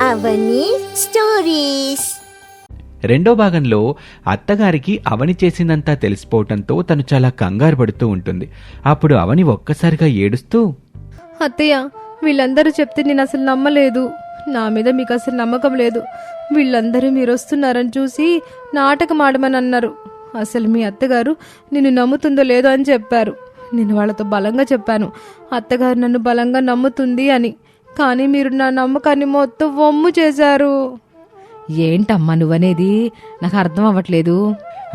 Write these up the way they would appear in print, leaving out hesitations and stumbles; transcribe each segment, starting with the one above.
అవని stories. రెండో భాగంలో అత్తగారికి అవని చేసిందంతా తెలిసిపోవటంతో తను చాలా కంగారు పడుతూ ఉంటుంది. అప్పుడు అవని ఒక్కసారిగా ఏడుస్తూ, అత్తయ్య, వీళ్ళందరూ చెప్తే నేను అసలు నమ్మలేదు. నా మీద మీకు అసలు నమ్మకం లేదు. వీళ్ళందరూ మీరు వస్తున్నారని చూసి నాటకం ఆడమని అన్నారు. అసలు మీ అత్తగారు నిన్ను నమ్ముతుందో లేదో అని చెప్పారు. నేను వాళ్ళతో బలంగా చెప్పాను, అత్తగారు నన్ను బలంగా నమ్ముతుంది అని. కానీ మీరు నా నమ్మకాన్ని మొత్తం వమ్ము చేశారు. ఏంటమ్మా నువ్వనేది? నాకు అర్థం అవ్వట్లేదు.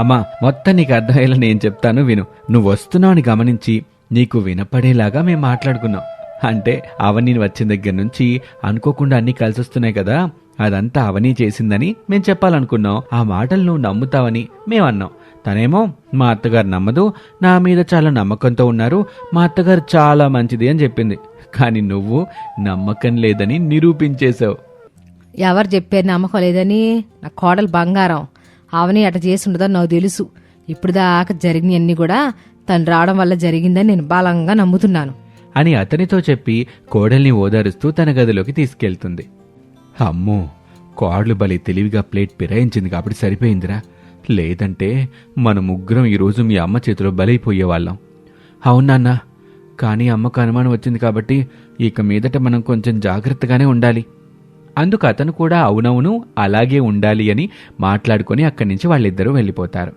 అమ్మా, మొత్తం నీకు అర్థమయ్యేలా నేను చెప్తాను విను. నువ్వు వస్తున్నావు అని గమనించి నీకు వినపడేలాగా మేము మాట్లాడుకున్నాం. అంటే అవని వచ్చిన దగ్గర నుంచి అనుకోకుండా అన్నీ కలిసి వస్తున్నాయి కదా, అదంతా అవని చేసిందని మేము చెప్పాలనుకున్నాం. ఆ మాటలు నువ్వు నమ్ముతావని మేమన్నాం. తనేమో మా అత్తగారు నమ్మదు, నా మీద చాలా నమ్మకంతో ఉన్నారు, మా అత్తగారు చాలా మంచిది అని చెప్పింది. కానీ నువ్వు నమ్మకం లేదని నిరూపించేశావు. ఎవరు చెప్పారు నమ్మకం లేదని? నా కోడలు బంగారం. అవని అట చేసి ఉండదని నాకు తెలుసు. ఇప్పుడు దాకా జరిగినవన్నీ కూడా తను రావడం వల్ల జరిగిందని నేను బలంగా నమ్ముతున్నాను అని అతనితో చెప్పి కోడల్ని ఓదారుస్తూ తన గదిలోకి తీసుకెళ్తుంది. అమ్మో, కోడలు బలి తెలివిగా ప్లేట్ పిరాయించింది కాబట్టి సరిపోయిందిరా. లేదంటే మన ముగ్గురం ఈరోజు మీ అమ్మ చేతిలో బలైపోయేవాళ్ళం. అవునన్నా, కానీ అమ్మకు అనుమానం వచ్చింది కాబట్టి ఇక మీదట మనం కొంచెం జాగ్రత్తగానే ఉండాలి. అందుకు అతను కూడా అవునవును అలాగే ఉండాలి అని మాట్లాడుకుని అక్కడి నుంచి వాళ్ళిద్దరూ వెళ్ళిపోతారు.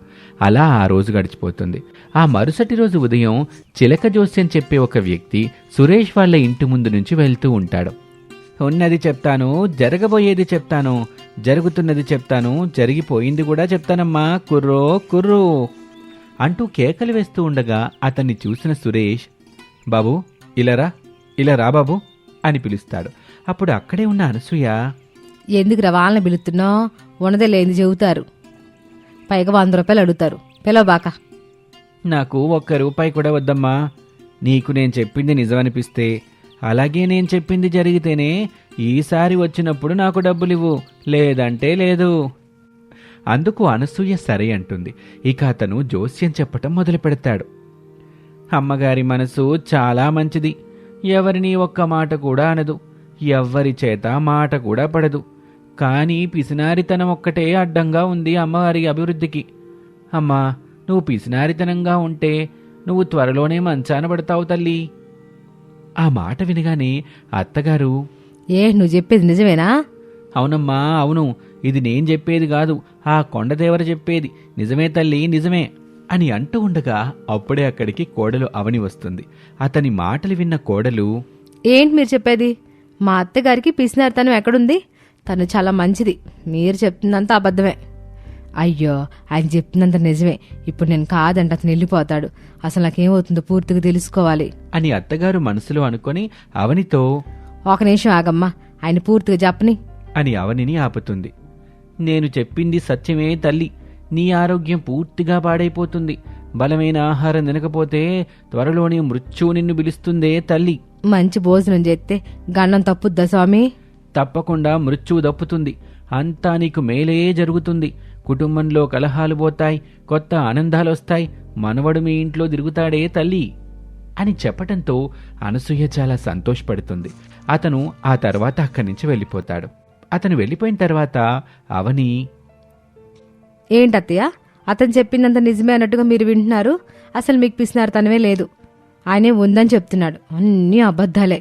అలా ఆ రోజు గడిచిపోతుంది. ఆ మరుసటి రోజు ఉదయం చిలక జోస్యం చెప్పే ఒక వ్యక్తి సురేష్ వాళ్ళ ఇంటి ముందు నుంచి వెళ్తూ ఉంటాడు. ఉన్నది చెప్తాను, జరగబోయేది చెప్తాను, జరుగుతున్నది చెప్తాను, జరిగిపోయింది కూడా చెప్తానమ్మా, కుర్రో కుర్రో అంటూ కేకలు వేస్తూ ఉండగా అతన్ని చూసిన సురేష్, బాబు ఇలా రా బాబు అని పిలుస్తాడు. అప్పుడు అక్కడే ఉన్న అనసూయ, ఎందుకు వాళ్ళని పిలుస్తున్నావు? ఉన్నదే లేని చెబుతారు, పైగా 100 రూపాయలు అడుగుతారు, పిలవబాక. నాకు 1 రూపాయి కూడా వద్దమ్మా. నీకు నేను చెప్పింది నిజమనిపిస్తే, అలాగే నేను చెప్పింది జరిగితేనే ఈసారి వచ్చినప్పుడు నాకు డబ్బులివ్వు, లేదంటే లేదు. అందుకు అనసూయ సరే అంటుంది. ఇక అతను జోస్యం చెప్పటం మొదలు పెడతాడు. అమ్మగారి మనసు చాలా మంచిది. ఎవరిని ఒక్క మాట కూడా అనదు, ఎవ్వరి చేత మాట కూడా పడదు. కానీ పిసినారితనం ఒక్కటే అడ్డంగా ఉంది అమ్మవారి అభివృద్ధికి. అమ్మా, నువ్వు పిసినారితనంగా ఉంటే నువ్వు త్వరలోనే మంచాన పడతావు తల్లి. ఆ మాట వినగానే అత్తగారు, నువ్వు చెప్పేది నిజమేనా? అవునమ్మా అవును, ఇది నేను చెప్పేది కాదు, ఆ కొండదేవర చెప్పేది. నిజమే తల్లి, నిజమే అని అంటూ ఉండగా అప్పుడే అక్కడికి కోడలు అవని వస్తుంది. అతని మాటలు విన్న కోడలు, ఏంటి మీరు చెప్పేది? మా అత్తగారికి పిసినారితనం ఎక్కడుంది? తను చాలా మంచిది. మీరు చెప్తుందంతా అబద్ధమే. అయ్యో, ఆయన చెప్తున్నంత నిజమే. ఇప్పుడు నేను కాదంటే అతను వెళ్ళిపోతాడు. అసలు నాకేమవుతుందో పూర్తిగా తెలుసుకోవాలి అని అత్తగారు మనసులో అనుకొని అవనితో, 1 నిమిషం ఆగమ్మా, ఆయన పూర్తిగా చెప్పని అని అవనిని ఆపుతుంది. నేను చెప్పింది సత్యమే తల్లి. నీ ఆరోగ్యం పూర్తిగా పాడైపోతుంది. బలమైన ఆహారం తినకపోతే త్వరలోనే మృత్యువు నిన్ను పిలుస్తుందే తల్లి. మంచి భోజనం చేస్తే గండం తప్పుద్దా స్వామి? తప్పకుండా మృత్యువు దప్పుతుంది. అంతా నీకు మేలే జరుగుతుంది. కుటుంబంలో కలహాలు పోతాయి, కొత్త ఆనందాలొస్తాయి. మనవడు మీ ఇంట్లో తిరుగుతాడే తల్లి అని చెప్పటంతో అనసూయ చాలా సంతోషపడుతుంది. అతను ఆ తర్వాత అక్కడి నుంచి వెళ్ళిపోతాడు. అతను వెళ్ళిపోయిన తర్వాత అవని, ఏంటత్తయ్య, అతను చెప్పిందంత నిజమే అన్నట్టుగా మీరు వింటున్నారు? అసలు మీకు పిసినారితనమే లేదు. ఆయనే ఉందని చెప్తున్నాడు. అన్నీ అబద్ధాలే.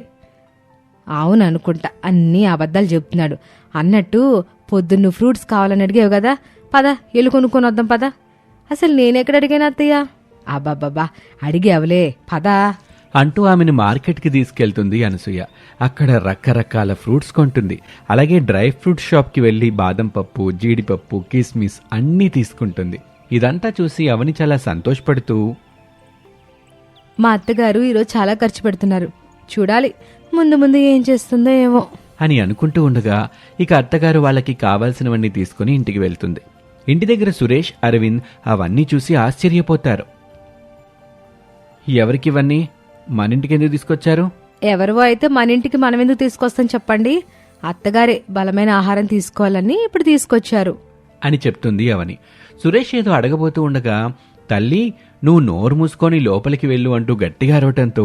అవును అనుకుంటా, అన్నీ అబద్ధాలు చెప్తున్నాడు. అన్నట్టు పొద్దున్న ఫ్రూట్స్ కావాలని అడిగావు కదా, పద ఎల్లు కొనుక్కొని వద్దాం పద. అసలు నేనెక్కడ అడిగాను అత్తయ్య? అబ్బాబ్బా, అడిగావులే పదా అంటూ ఆమెను మార్కెట్కి తీసుకెళ్తుంది అనసూయ. అక్కడ రకరకాల ఫ్రూట్స్ కొంటుంది. అలాగే డ్రై ఫ్రూట్ షాప్కి వెళ్ళి బాదం పప్పు, జీడిపప్పు, కిస్మిస్ అన్నీ తీసుకుంటుంది. ఇదంతా చూసి అవని చాలా సంతోషపడుతూ, మా అత్తగారు ఈరోజు చాలా ఖర్చు పెడుతున్నారు, చూడాలి ముందు ముందు ఏం చేస్తుందో ఏమో అని అనుకుంటూ ఉండగా ఇక అత్తగారు వాళ్ళకి కావాల్సినవన్నీ తీసుకుని ఇంటికి వెళ్తుంది. ఇంటి దగ్గర సురేష్, అరవింద్ అవన్నీ చూసి ఆశ్చర్యపోతారు. ఎవరికివన్నీ? మన ఇంటికి ఎందుకు తీసుకొచ్చారు? ఎవరివో అయితే మన ఇంటికి మనం ఎందుకు తీసుకొస్తాం చెప్పండి? అత్తగారే బలమైన ఆహారం తీసుకోవాలని ఇప్పుడు తీసుకొచ్చారు అని చెప్తుంది అవని. సురేష్ ఏదో అడగబోతూ ఉండగా, తల్లి నువ్వు నోరు మూసుకొని లోపలికి వెళ్ళు అంటూ గట్టిగా అరవటంతో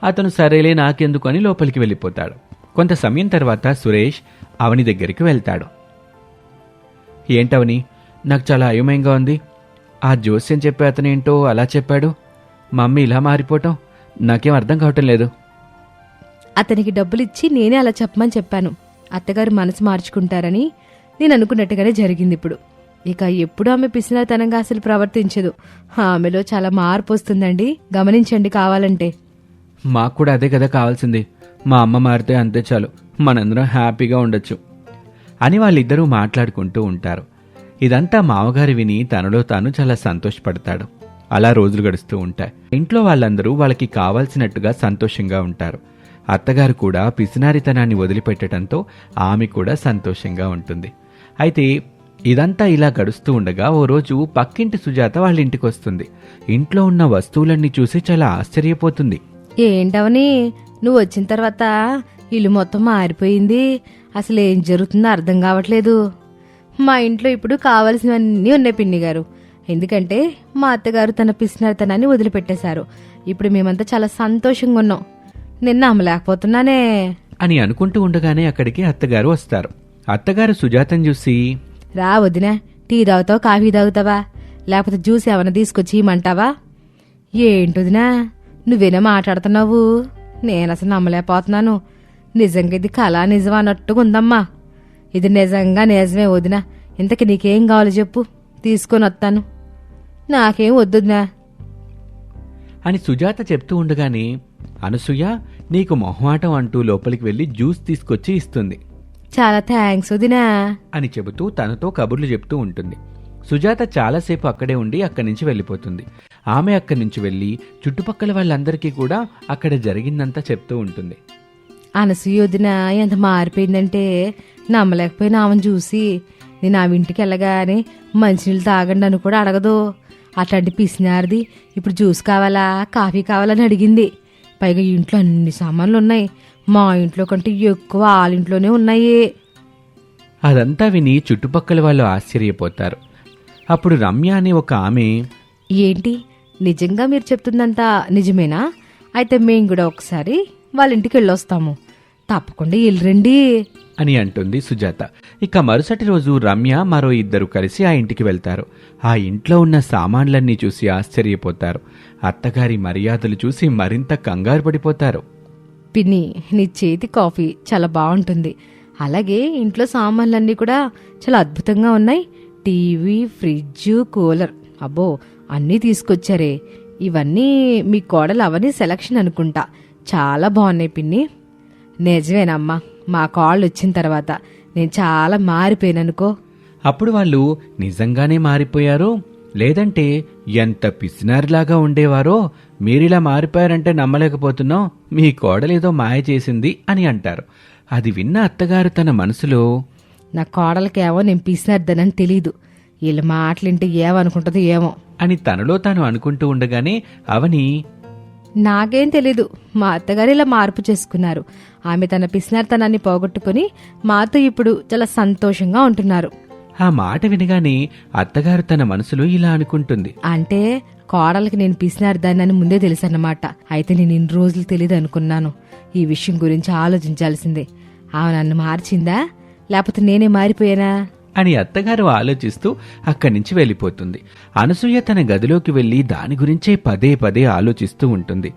అతను సరేలే నాకెందుకు అని లోపలికి వెళ్ళిపోతాడు. కొంత సమయం తర్వాత సురేష్ అవని దగ్గరికి వెళ్తాడు. ఏంటవని, నాకు చాలా అయోమయంగా ఉంది. ఆ జోస్యం చెప్పే అతనేంటో అలా చెప్పాడు, మమ్మీ ఇలా మారిపోవటం నాకేం అర్థం కావటం లేదు. అతనికి డబ్బులిచ్చి నేనే అలా చెప్పమని చెప్పాను. అత్తగారు మనసు మార్చుకుంటారని నేను అనుకున్నట్టుగానే జరిగింది. ఇప్పుడు ఇక ఎప్పుడు ఆమె పిసినారితనంగా అసలు ప్రవర్తించదు. ఆమెలో చాలా మార్పు వస్తుందండి, గమనించండి కావాలంటే. మాకు కూడా అదే కదా కావాల్సింది. మా అమ్మ మారితే అంతే చాలు, మనందరం హ్యాపీగా ఉండొచ్చు అని వాళ్ళిద్దరూ మాట్లాడుకుంటూ ఉంటారు. ఇదంతా మామగారు విని తనలో తాను చాలా సంతోషపడతాడు. అలా రోజులు గడుస్తూ ఉంటాయి. ఇంట్లో వాళ్ళందరూ వాళ్ళకి కావాల్సినట్టుగా సంతోషంగా ఉంటారు. అత్తగారు కూడా పిసినారితనాన్ని వదిలిపెట్టడంతో ఆమె కూడా సంతోషంగా ఉంటుంది. అయితే ఇదంతా ఇలా గడుస్తూ ఉండగా ఓ రోజు పక్కింటి సుజాత వాళ్ళ ఇంటికి వస్తుంది. ఇంట్లో ఉన్న వస్తువులన్నీ చూసి చాలా ఆశ్చర్యపోతుంది. ఏంటవని, నువ్వు వచ్చిన తర్వాత ఇల్లు మొత్తం మారిపోయింది. అసలు ఏం జరుగుతుందో అర్థం కావట్లేదు. మా ఇంట్లో ఇప్పుడు కావలసినవన్నీ ఉన్నాయి పిన్ని గారు. ఎందుకంటే మా అత్తగారు తన పిసినారితనాన్ని వదిలిపెట్టేశారు. ఇప్పుడు మేమంతా చాలా సంతోషంగా ఉన్నాం. నిన్న అమ్మలేకపోతున్నానే అని అనుకుంటూ ఉండగానే అక్కడికి అత్తగారు వస్తారు. అత్తగారు సుజాతను చూసి, రా వదినా, టీ తాగుతావా కాఫీ తాగుతావా, లేకపోతే జ్యూస్ ఏమైనా తీసుకొచ్చి ఇమ్మంటావా? ఏంటొదినా నువ్వేనా మాట్లాడుతున్నావు? నేను అసలు నమ్మలేకపోతున్నాను. నిజంగా ఇది కళ నిజమా అన్నట్టుగా ఉందమ్మా. ఇది నిజంగా నిజమే వదినా. ఇంతకి నీకేం కావాలో చెప్పు, తీసుకొని వస్తాను. నాకేం వద్దుదినా అని సుజాత చెప్తూ ఉండగానే అనసూయ నీకు మొహమాటం అంటూ లోపలికి వెళ్లి జ్యూస్ తీసుకొచ్చి ఇస్తుంది. చాలా థ్యాంక్స్ వదినా అని చెబుతూ తనతో కబుర్లు చెప్తూ ఉంటుంది. సుజాత చాలాసేపు అక్కడే ఉండి అక్కడి నుంచి వెళ్ళిపోతుంది. ఆమె అక్కడి నుంచి వెళ్ళి చుట్టుపక్కల వాళ్ళందరికీ కూడా అక్కడ జరిగిందంతా చెప్తూ ఉంటుంది. అనసూయ వదిన ఎంత మారిపోయిందంటే నమ్మలేకపోయినా ఆమెను చూసి. నేను ఆమె ఇంటికి వెళ్ళగానే మంచినీళ్ళు తాగండి అని కూడా అడగదు. అట్లాంటి పిసినారిది ఇప్పుడు జ్యూస్ కావాలా కాఫీ కావాలని అడిగింది. పైగా ఇంట్లో అన్ని సామాన్లు ఉన్నాయి. మా ఇంట్లో కంటే ఎక్కువ వాళ్ళింట్లోనే ఉన్నాయి. అదంతా విని చుట్టుపక్కల వాళ్ళు ఆశ్చర్యపోతారు. అప్పుడు రమ్య అనే ఒక ఆమె, ఏంటి నిజంగా మీరు చెప్తుందంతా నిజమేనా? అయితే మేం కూడా ఒకసారి వాళ్ళ ఇంటికి వెళ్ళొస్తాము. తప్పకుండా వెళ్ళరండి అని అంటుంది సుజాత. ఇక మరుసటి రోజు రమ్య మరో ఇద్దరు కలిసి ఆ ఇంటికి వెళ్తారు. ఆ ఇంట్లో ఉన్న సామాన్లన్నీ చూసి ఆశ్చర్యపోతారు. అత్తగారి మర్యాదలు చూసి మరింత కంగారు పడిపోతారు. పిన్ని, నీ చేతి కాఫీ చాలా బాగుంటుంది. అలాగే ఇంట్లో సామాన్లన్నీ కూడా చాలా అద్భుతంగా ఉన్నాయి. టీవీ, ఫ్రిడ్జ్, కూలర్, అబ్బో అన్నీ తీసుకొచ్చారే. ఇవన్నీ మీ కోడలు అవన్నీ సెలక్షన్ అనుకుంటా. చాలా బాగున్నాయి పిన్ని. నిజమేనమ్మా, మా కోళ్ళు వచ్చిన తర్వాత నేను చాలా మారిపోయాననుకో. అప్పుడు వాళ్ళు నిజంగానే మారిపోయారో లేదంటే ఎంత పిసినారిలాగా ఉండేవారో మీరిలా మారిపోయారంటే నమ్మలేకపోతున్నాం, మీ కోడలేదో మాయ చేసింది అని అంటారు. అది విన్న అత్తగారు తన మనసులో, నా కోడలకేమో నేను పిసినార్దనని తెలీదు, వీళ్ళ మాటలింటే ఏమనుకుంటుందో ఏమో అని తనలో తాను అనుకుంటూ ఉండగానే అవని, నాకేం తెలీదు, మా అత్తగారు ఇలా మార్పు చేసుకున్నారు. ఆమె తన పిసినార్తనాన్ని పోగొట్టుకుని మాతో ఇప్పుడు చాలా సంతోషంగా ఉంటున్నారు. ఆ మాట వినగానే అత్తగారు తన మనసులో ఇలా అనుకుంటుంది, అంటే కోడలకి నేను పిసినార్దాన్ని ముందే తెలుసన్నమాట. అయితే నేను ఇన్ని రోజులు తెలియదు అనుకున్నాను. ఈ విషయం గురించి ఆలోచించాల్సిందే. ఆమె నన్ను మార్చిందా లేకపోతే నేనే మారిపోయానా అని అత్తగారు ఆలోచిస్తూ అక్కడి నుంచి వెళ్ళిపోతుంది. అనసూయ తన గదిలోకి వెళ్లి దాని గురించే పదే పదే ఆలోచిస్తూ ఉంటుంది.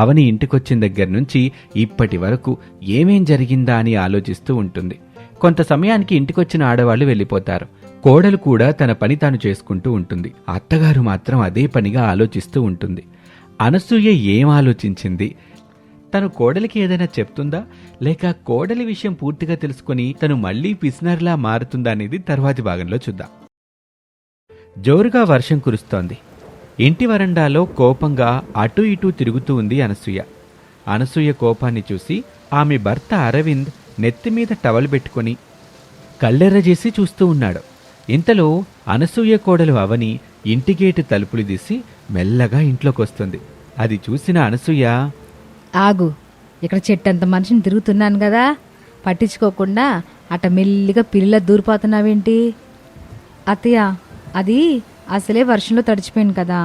అవని ఇంటికొచ్చిన దగ్గర నుంచి ఇప్పటి వరకు ఏమేం జరిగిందా అని ఆలోచిస్తూ ఉంటుంది. కొంత సమయానికి ఇంటికొచ్చిన ఆడవాళ్లు వెళ్ళిపోతారు. కోడలు కూడా తన పని తాను చేసుకుంటూ ఉంటుంది. అత్తగారు మాత్రం అదే పనిగా ఆలోచిస్తూ ఉంటుంది. అనసూయ ఏం ఆలోచించింది, తను కోడలికి ఏదైనా చెప్తుందా లేక కోడలి విషయం పూర్తిగా తెలుసుకుని తను మళ్లీ పిసినర్లా మారుతుందా అనేది తర్వాతి భాగంలో చూద్దాం. జోరుగా వర్షం కురుస్తోంది. ఇంటి వరండాలో కోపంగా అటూ ఇటూ తిరుగుతూ ఉంది అనసూయ. అనసూయ కోపాన్ని చూసి ఆమె భర్త అరవింద్ నెత్తిమీద టవల్ పెట్టుకుని కళ్ళెర్రజేసి చూస్తూ ఉన్నాడు. ఇంతలో అనసూయ కోడలు అవని ఇంటి గేటు తలుపులు తీసి మెల్లగా ఇంట్లోకొస్తుంది. అది చూసిన అనసూయ, ఆగు, ఇక్కడ చెట్టంత మనిషిని తిరుగుతున్నాను కదా, పట్టించుకోకుండా అట మెల్లిగా పిల్ల దూరిపోతున్నావేంటి? అత్తయ్య, అది అసలే వర్షంలో తడిచిపోయాను కదా,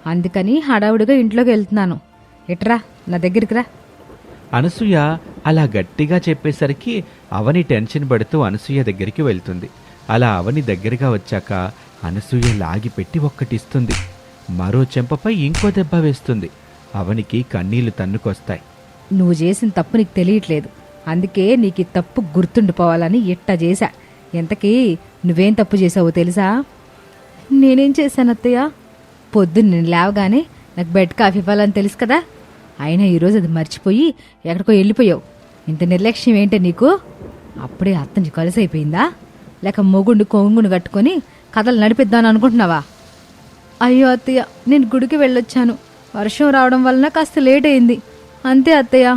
అందుకని హడావుడిగా ఇంట్లోకి వెళ్తున్నాను. ఎట్రా నా దగ్గరికి రా. అనసూయ అలా గట్టిగా చెప్పేసరికి అవని టెన్షన్ పడుతూ అనసూయ దగ్గరికి వెళ్తుంది. అలా అవని దగ్గరగా వచ్చాక అనసూయ లాగిపెట్టి ఒక్కటిస్తుంది. మరో చెంపపై ఇంకో దెబ్బ వేస్తుంది. అవనికి కన్నీళ్లు తన్నుకొస్తాయి. నువ్వు చేసిన తప్పు నీకు తెలియట్లేదు, అందుకే నీకు ఈ తప్పు గుర్తుండిపోవాలని ఇట్టా చేశా. ఎంతకీ నువ్వేం తప్పు చేసావో తెలుసా? నేనేం చేశాను అత్తయ్య? పొద్దున్న నేను లేవగానే నాకు బెడ్ కాఫీ ఇవ్వాలని తెలుసు కదా, అయినా ఈరోజు అది మర్చిపోయి ఎక్కడికో వెళ్ళిపోయావు. ఇంత నిర్లక్ష్యం ఏంటే నీకు? అప్పుడే అత్తని కలిసి అయిపోయిందా, లేక మొగుండు కొంగును కట్టుకొని కథలు నడిపిద్దాను అనుకుంటున్నావా? అయ్యో అత్తయ్య, నేను గుడికి వెళ్ళొచ్చాను. వర్షం రావడం వలన కాస్త లేట్ అయింది, అంతే అత్తయ్య.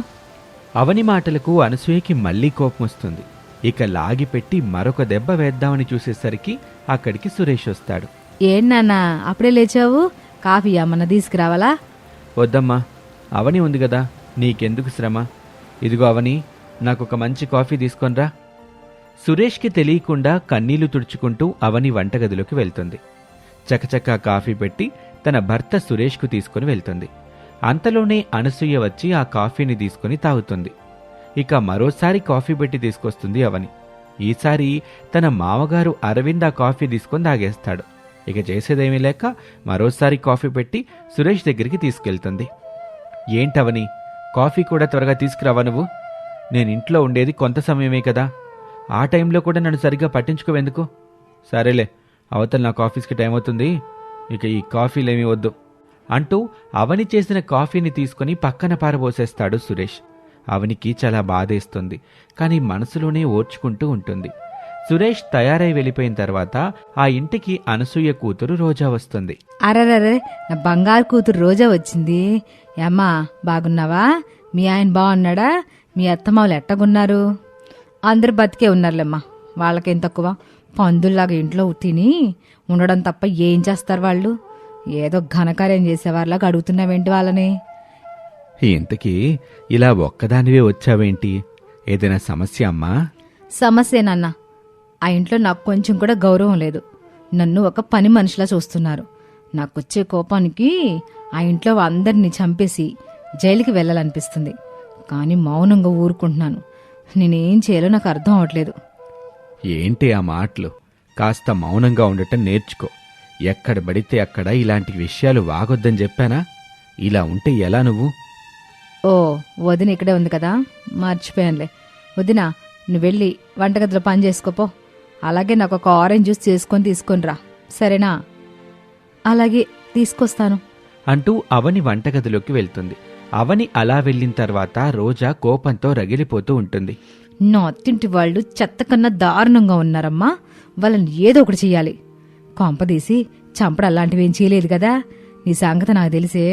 అవని మాటలకు అనసూయకి మళ్ళీ కోపం వస్తుంది. ఇక లాగిపెట్టి మరొక దెబ్బ వేద్దామని చూసేసరికి అక్కడికి సురేష్ వస్తాడు. ఏం నాన్న అప్పుడే లేచావు? కాఫీ అమ్మన్న తీసుకురావాలా? వద్దమ్మా, అవని ఉంది కదా, నీకెందుకు శ్రమ. ఇదిగో అవని, నాకొక మంచి కాఫీ తీసుకొనిరా. సురేష్కి తెలియకుండా కన్నీళ్లు తుడుచుకుంటూ అవని వంటగదిలోకి వెళ్తుంది. చకచకా కాఫీ పెట్టి తన భర్త సురేష్కు తీసుకుని వెళ్తుంది. అంతలోనే అనసూయ వచ్చి ఆ కాఫీని తీసుకుని తాగుతుంది. ఇక మరోసారి కాఫీ పెట్టి తీసుకొస్తుంది అవని. ఈసారి తన మామగారు అరవింద్ ఆ కాఫీ తీసుకొని తాగేస్తాడు. ఇక చేసేదేమీ లేక మరోసారి కాఫీ పెట్టి సురేష్ దగ్గరికి తీసుకెళ్తుంది. ఏంటవని, కాఫీ కూడా త్వరగా తీసుకురావా నువ్వు? నేను ఇంట్లో ఉండేది కొంత సమయమే కదా, ఆ టైంలో కూడా నన్ను సరిగ్గా పట్టించుకోవెందుకు? సరేలే, అవతల నాకు ఆఫీస్కి టైం అవుతుంది, ఇక ఈ కాఫీలేమీ వద్దు అంటూ అవని చేసిన కాఫీని తీసుకుని పక్కన పారబోసేస్తాడు సురేష్. అవనికి చాలా బాధేస్తుంది, కానీ మనసులోనే ఓర్చుకుంటూ ఉంటుంది. సురేష్ తయారై వెళ్ళిపోయిన తర్వాత ఆ ఇంటికి అనసూయ కూతురు రోజా వస్తుంది. అరరరే, నా బంగారు కూతురు రోజా వచ్చింది. ఏమ్మా బాగున్నావా? మీ ఆయన బాగున్నాడా? మీ అత్తమావులు ఎట్టగున్నారు? అందరు బతికే ఉన్నారులేమ్మా, వాళ్ళకేం తక్కువ. పందుల్లాగా ఇంట్లో తిని ఉండడం తప్ప ఏం చేస్తారు వాళ్ళు? ఏదో ఘనకార్యం చేసేవారిలాగా అడుగుతున్నావేంటి వాళ్ళని? ఇంతకీ ఇలా ఒక్కదానివే వచ్చావేంటి? ఏదైనా సమస్య అమ్మా? సమస్యేనన్నా, ఆ ఇంట్లో నాకు కొంచెం కూడా గౌరవం లేదు. నన్ను ఒక పని మనిషిలా చూస్తున్నారు. నాకొచ్చే కోపానికి ఆ ఇంట్లో అందరినీ చంపేసి జైలుకి వెళ్ళాలనిపిస్తుంది, కానీ మౌనంగా ఊరుకుంటున్నాను. నేనేం చేయాలో నాకు అర్థం అవట్లేదు. ఏంటి ఆ మాటలు? కాస్త మౌనంగా ఉండటం నేర్చుకో. ఎక్కడ పడితే అక్కడ ఇలాంటి విషయాలు వాగొద్దని చెప్పానా? ఇలా ఉంటే ఎలా నువ్వు? ఓ, వదిన ఇక్కడే ఉంది కదా, మర్చిపోయానులే. వదిన, నువ్వు వెళ్ళి వంటగదిలో పని చేసుకోపో. అలాగే నాకు ఒక ఆరెంజ్ జ్యూస్ చేసుకొని తీసుకొని రా, సరేనా? అలాగే, తీసుకొస్తాను అంటూ అవని వంటగదిలోకి వెళ్తుంది. అవని అలా వెళ్ళిన తర్వాత రోజా కోపంతో రగిలిపోతూ ఉంటుంది. నా అత్తింటి వాళ్ళు చెత్త కన్నా దారుణంగా ఉన్నారమ్మా, వాళ్ళని ఏదో ఒకటి చెయ్యాలి. కొంపదీసి చంపడం అలాంటివేం చేయలేదు కదా? నీ సంగతి నాకు తెలిసే,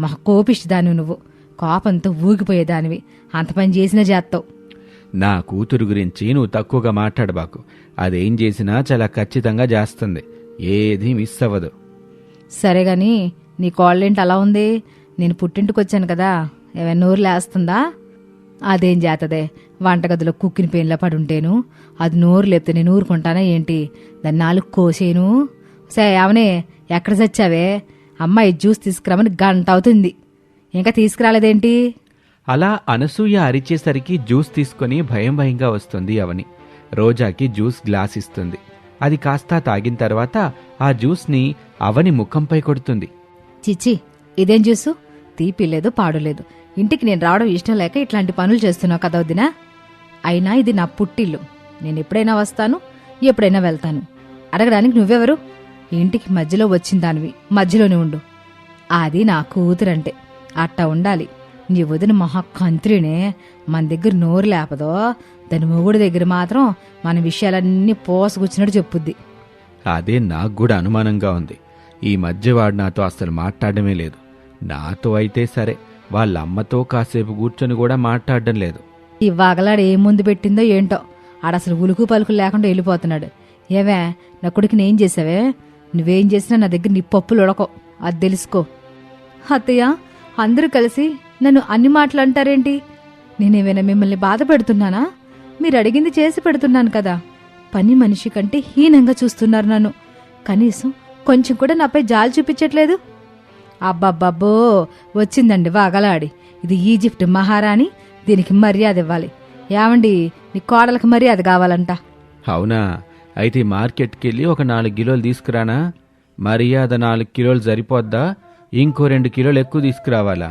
మా కోపిష్టిదానివి నువ్వు. కోపంతో ఊగిపోయేదానివి, అంత పని చేసినా చేస్తావు. నా కూతురు గురించి నువ్వు తక్కువగా మాట్లాడబాకు. అదేం చేసినా చాలా ఖచ్చితంగా చేస్తుంది, ఏది మిస్ అవ్వదు. సరే గాని నీ కోళ్ళేంటి అలా ఉంది? నేను పుట్టింటికొచ్చాను కదా, ఏమైనా నోరు లేస్తుందా? అదేం చేతదే, వంటగదిలో కుక్కిని పెయిన్లా పడుంటేను అది నోరు లేపితే నేను ఊరుకుంటానా ఏంటి? దాన్ని నాలుగు కోసేను. సరే అవనే, ఎక్కడ చచ్చావే? అమ్మాయి జ్యూస్ తీసుకురామని గంట అవుతుంది, ఇంకా తీసుకురాలేదేంటి? అలా అనసూయ అరిచేసరికి జ్యూస్ తీసుకుని భయం భయంగా వస్తుంది అవని. రోజాకి జ్యూస్ గ్లాస్ ఇస్తుంది. అది కాస్త తాగిన తర్వాత ఆ జ్యూస్ని అవని ముఖంపై కొడుతుంది. చిచ్చి, ఇదేం జ్యూసు? తీపి లేదు, పాడులేదు. ఇంటికి నేను రావడం ఇష్టం లేక ఇట్లాంటి పనులు చేస్తున్నావు కదా వదినా? అయినా ఇది నా పుట్టిల్లు, నేను ఎప్పుడైనా వస్తాను, ఎప్పుడైనా వెళ్తాను. అడగడానికి నువ్వెవరు? ఇంటికి మధ్యలో వచ్చిన దానివి, మధ్యలోనే ఉండు. అది నా కూతురంటే అట్టా ఉండాలి. నీ వదిన మహాకంత్రినే, మన దగ్గర నోరు లేపదో, దాని మొగుడి దగ్గర మాత్రం మన విషయాలన్నీ పోసగుచ్చినట్టు చెప్పుద్ది. అదే నాకు కూడా అనుమానంగా ఉంది. ఈ మధ్య వాడు నాతో అసలు మాట్లాడమే లేదు. నాతో అయితే సరే, వాళ్ళ అమ్మతో కాసేపు కూర్చొని కూడా మాట్లాడడం లేదు. ఈ వాగలాడు ఏం ముందు పెట్టిందో ఏంటో, ఆడసలు ఉలుకు పలుకులు లేకుండా వెళ్ళిపోతున్నాడు. ఏవే, నా కొడుకుని ఏం చేసావే? నువ్వేం చేసినా నా దగ్గర నీ పప్పులు ఉడకో, అది తెలుసుకో. అత్తయ్య, అందరూ కలిసి నన్ను అన్ని మాటలు అంటారేంటి? నేనేమైనా మిమ్మల్ని బాధ పెడుతున్నానా? మీరు అడిగింది చేసి పెడుతున్నాను కదా. పని మనిషి కంటే హీనంగా చూస్తున్నారు నన్ను. కనీసం కొంచెం కూడా నాపై జాలి చూపించట్లేదు. అబ్బబ్బబ్బో, వచ్చిందండి వాగలాడి. ఇది ఈజిప్ట్ మహారాణి, దీనికి మర్యాద ఇవ్వాలి. ఏమండి, నీ కోడలకు మర్యాద కావాలంట. అవునా? అయితే మార్కెట్కి వెళ్ళి ఒక 4 కిలోలు తీసుకురానా? మర్యాద 4 కిలోలు సరిపోద్దా? ఇంకో 2 కిలోలు ఎక్కువ తీసుకురావాలా?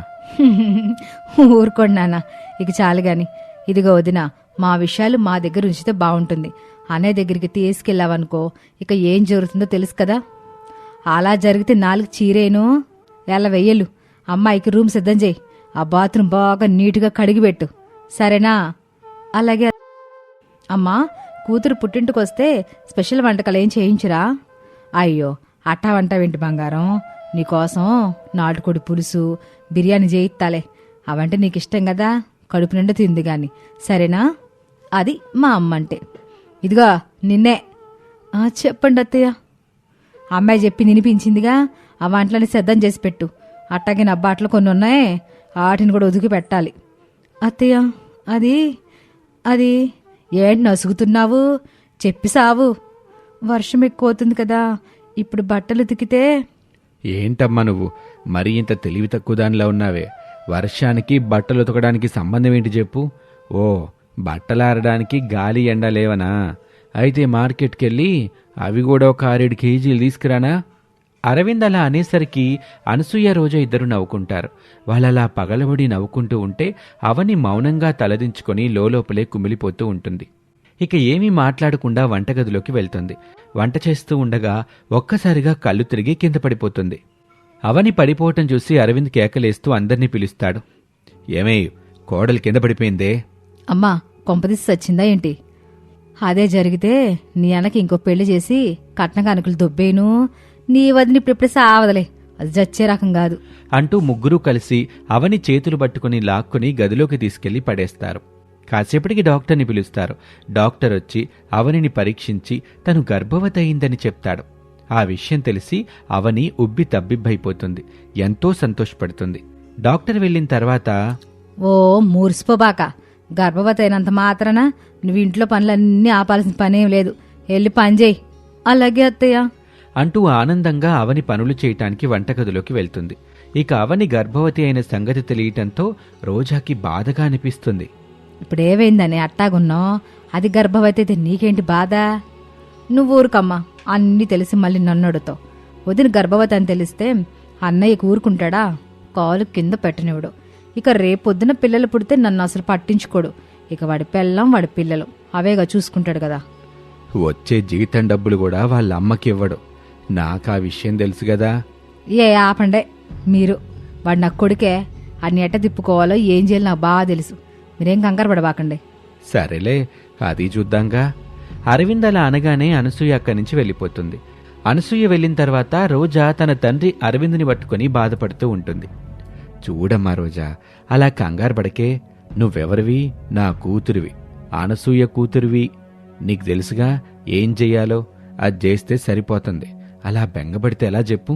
ఊరుకోండి నాన్న, ఇక చాలు గాని. ఇదిగో వదిన, మా విషయాలు మా దగ్గర ఉంచితే బాగుంటుంది. అనే దగ్గరికి తీసుకెళ్ళావనుకో ఇక ఏం జరుగుతుందో తెలుసు కదా. అలా జరిగితే 4 చీరేను ఎలా వెయ్యలు. అమ్మాయికి రూమ్ సిద్ధం చేయి. ఆ బాత్రూమ్ బాగా నీట్గా కడిగిపెట్టు, సరేనా? అలాగే. అమ్మా, కూతురు పుట్టింటికొస్తే స్పెషల్ వంటకాలు ఏం చేయించురా? అయ్యో, అట్టా వంటావేంటి బంగారం? నీకోసం నాటుకోడి పులుసు, బిర్యానీ చేయిస్తాలే. అవంటే నీకు ఇష్టం కదా, కడుపు నిండా తింది గాని, సరేనా? అది మా అమ్మ అంటే. ఇదిగో నిన్నే. చెప్పండి అత్తయ్య. అమ్మాయి చెప్పి వినిపించిందిగా, ఆ వంటలని సిద్ధం చేసి పెట్టు. అట్టాగే నా బట్టలు కొన్ని ఉన్నాయి, వాటిని కూడా ఉతికి పెట్టాలి. అత్తయ్య, అది అది ఏంటి నసుగుతున్నావు? చెప్పి సావు. వర్షం ఎక్కువ అవుతుంది కదా, ఇప్పుడు బట్టలు ఉతికితే. ఏంటమ్మా నువ్వు మరీ ఇంత తెలివి తక్కువ దానిలా ఉన్నావే? వర్షానికి బట్టలు ఉతకడానికి సంబంధం ఏంటి చెప్పు? ఓ, బట్టలారడానికి గాలి ఎండ లేవనా? అయితే మార్కెట్కి వెళ్ళి అవి కూడా ఒక 6-7 కేజీలు తీసుకురానా? అరవింద్ అలా అనేసరికి అనసూయ రోజా ఇద్దరు నవ్వుకుంటారు. వాళ్ళలా పగలబడి నవ్వుకుంటూ ఉంటే అవని మౌనంగా తలదించుకొని లోపలే కుమిలిపోతూ ఉంటుంది. ఇక ఏమీ మాట్లాడకుండా వంటగదిలోకి వెళ్తుంది. వంట చేస్తూ ఉండగా ఒక్కసారిగా కళ్ళు తిరిగి కింద పడిపోతుంది. అవని పడిపోవటం చూసి అరవింద్ కేకలేస్తూ అందర్నీ పిలుస్తాడు. ఏమై, కోడలు కింద పడిపోయిందే? అమ్మా, కొంపదీసి సచ్చిందా ఏంటి? అదే జరిగితే నీ అన్నకి ఇంకో పెళ్లి చేసి కట్న కానుకలు దొబ్బేను. నీ వదిని ఇప్పుడిప్పుడే సావదలే, అది చచ్చే రకం కాదు అంటూ ముగ్గురూ కలిసి అవని చేతులు పట్టుకుని లాక్కుని గదిలోకి తీసుకెళ్లి పడేస్తారు. కాసేపటికి డాక్టర్ని పిలుస్తారు. డాక్టర్ వచ్చి అవనిని పరీక్షించి తను గర్భవతి అయిందని చెప్తాడు. ఆ విషయం తెలిసి అవని ఉబ్బి తబ్బిబ్బైపోతుంది. ఎంతో సంతోషపడుతుంది. డాక్టర్ వెళ్ళిన తర్వాత, ఓ మూర్సిపోబాక, గర్భవతి అయినంత మాత్రాన నువ్వు ఇంట్లో పనులన్నీ ఆపాల్సిన పనేం లేదు. వెళ్ళి పని చేయి. అలాగే అత్తయ్య అంటూ ఆనందంగా అవని పనులు చేయటానికి వంటగదిలోకి వెళ్తుంది. ఇక అవని గర్భవతి అయిన సంగతి తెలియటంతో రోజాకి బాధగా అనిపిస్తుంది. ఇప్పుడేమైందని అట్టాగున్నావు? అది గర్భవతి అయితే నీకేంటి బాధ? నువ్వు ఊరుకమ్మా, అన్నీ తెలిసి మళ్ళీ నన్నడుతావు. వదిన గర్భవతి అని తెలిస్తే అన్నయ్యకు ఊరుకుంటాడా? కాలు కింద పెట్టనివ్వడు. ఇక రేపొద్దున పిల్లలు పుడితే నన్ను అసలు పట్టించుకోడు. ఇక వాడి పెళ్ళం వాడి పిల్లలు అవేగా చూసుకుంటాడు కదా. వచ్చే జీతం డబ్బులు కూడా వాళ్ళ అమ్మకి ఇవ్వడు. నాకు ఆ విషయం తెలుసు కదా. ఆపండే మీరు. వాడు నా కొడుకే, అన్ని ఎట్ట తిప్పుకోవాలో ఏం చేయాలి నాకు బాగా తెలుసు. మీరేం కంగారు పడబాకండి. సరేలే, అది చూద్దాంగా. అరవింద్ అలా అనగానే అనసూయ అక్కడి నుంచి వెళ్ళిపోతుంది. అనసూయ వెళ్ళిన తర్వాత రోజా తన తండ్రి అరవింద్ని పట్టుకుని బాధపడుతూ ఉంటుంది. చూడమ్మా రోజా, అలా కంగారు పడకే. నువ్వెవరివి? నా కూతురివి, అనసూయ కూతురివి. నీకు తెలుసుగా ఏం చెయ్యాలో, అది చేస్తే సరిపోతుంది. అలా బెంగపడితే ఎలా చెప్పు?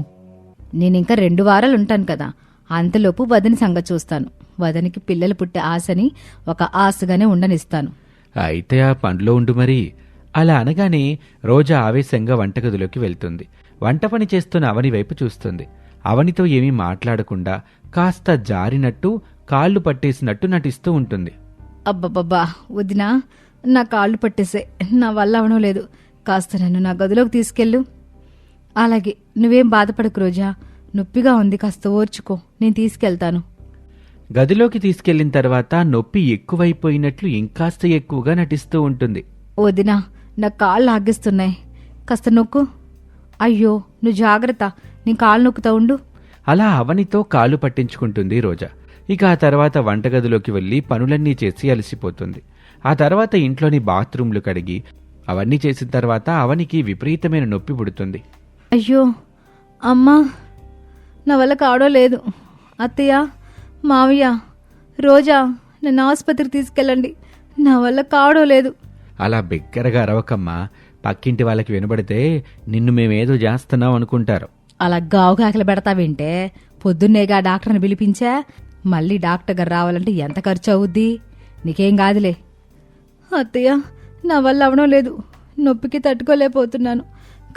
నేనింకా 2 వారాలు ఉంటాను కదా, అంతలోపు వదని సంగతి చూస్తాను. వదనికి పిల్లలు పుట్టే ఆశని ఒక ఆశగానే ఉండనిస్తాను. అయితే ఆ పనిలో ఉండు మరి. అలా అనగానే రోజా ఆవేశంగా వంటగదిలోకి వెళ్తుంది. వంట పని చేస్తున్న అవని వైపు చూస్తుంది. అవనితో ఏమీ మాట్లాడకుండా కాస్త జారినట్టు, కాళ్లు పట్టేసినట్టు నటిస్తూ ఉంటుంది. అబ్బబ్బబ్బా వదినా, నా కాళ్ళు పట్టేసే, నా వల్ల అవడం లేదు. కాస్త నన్ను నా గదిలోకి తీసుకెళ్ళు. అలాగే, నువ్వేం బాధపడకు రోజా, నొప్పిగా ఉంది, కాస్త ఓర్చుకో, నేను తీసుకెళ్తాను. గదిలోకి తీసుకెళ్లిన తర్వాత నొప్పి ఎక్కువైపోయినట్లు ఇంకాస్త ఎక్కువగా నటిస్తూ ఉంటుంది. వదినా, నా కాళ్ళు ఆగిస్తున్నాయి, కాస్త నొక్కు. అయ్యో, నువ్వు జాగ్రత్త, నీ కాళ్ళు నొక్కుతా ఉండు. అలా అవనితో కాళ్ళు పట్టించుకుంటుంది రోజా. ఇక ఆ తర్వాత వంటగదిలోకి వెళ్లి పనులన్నీ చేసి అలసిపోతుంది. ఆ తర్వాత ఇంట్లోని బాత్రూంలు కడిగి అవన్నీ చేసిన తర్వాత అవనికి విపరీతమైన నొప్పి పుడుతుంది. అయ్యో అమ్మా, నా వల్ల కావడం లేదు. అత్తయ్య, మావయ్య, రోజా, నన్ను ఆసుపత్రికి తీసుకెళ్ళండి, నా వల్ల కావడం లేదు. అలా బిగ్గరగా అరవకమ్మా, పక్కింటి వాళ్ళకి వినబడితే నిన్ను మేమేదో చేస్తున్నాం అనుకుంటారు. అలా గావు కాకలు పెడతావేంటే? పొద్దున్నేగా డాక్టర్ని పిలిపించా. మళ్ళీ డాక్టర్ గారు రావాలంటే ఎంత ఖర్చు అవుద్ది? నీకేం కాదులే. అత్తయ్య, నా వల్ల అవడం లేదు, నొప్పికి తట్టుకోలేకపోతున్నాను,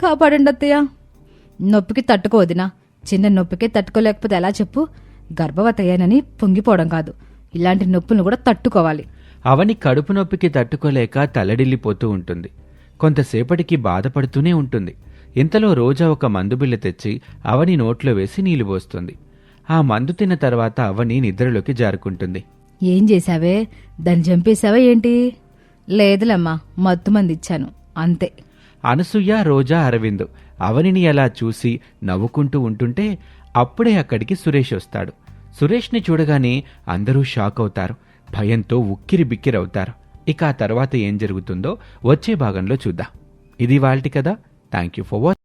కాపాడండి అత్తయ్య. నొప్పికి తట్టుకోవద్దునా? చిన్న నొప్పికి తట్టుకోలేకపోతే ఎలా చెప్పు? గర్భవతి అయ్యానని పొంగిపోవడం కాదు, ఇలాంటి నొప్పులను కూడా తట్టుకోవాలి. అవని కడుపు నొప్పికి తట్టుకోలేక తల్లడిల్లిపోతూ ఉంటుంది. కొంతసేపటికి బాధపడుతూనే ఉంటుంది. ఇంతలో రోజా ఒక మందు బిళ్ళ తెచ్చి అవని నోట్లో వేసి నీళ్లు పోస్తుంది. ఆ మందు తిన్న తర్వాత అవని నిద్రలోకి జారుకుంటుంది. ఏం చేశావే? దాన్ని చంపేశావా ఏంటి? లేదులమ్మా, మత్తు మంది ఇచ్చాను అంతే. అనసూయ, రోజా, అరవింద్ అవనిని అలా చూసి నవ్వుకుంటూ ఉంటుంటే అప్పుడే అక్కడికి సురేష్ వస్తాడు. సురేష్ని చూడగానే అందరూ షాక్ అవుతారు. భయంతో ఉక్కిరి బిక్కిరవుతారు. ఇక ఆ తర్వాత ఏం జరుగుతుందో వచ్చే భాగంలో చూద్దాం. ఇది వాల్టి కదా. Thank you for watching.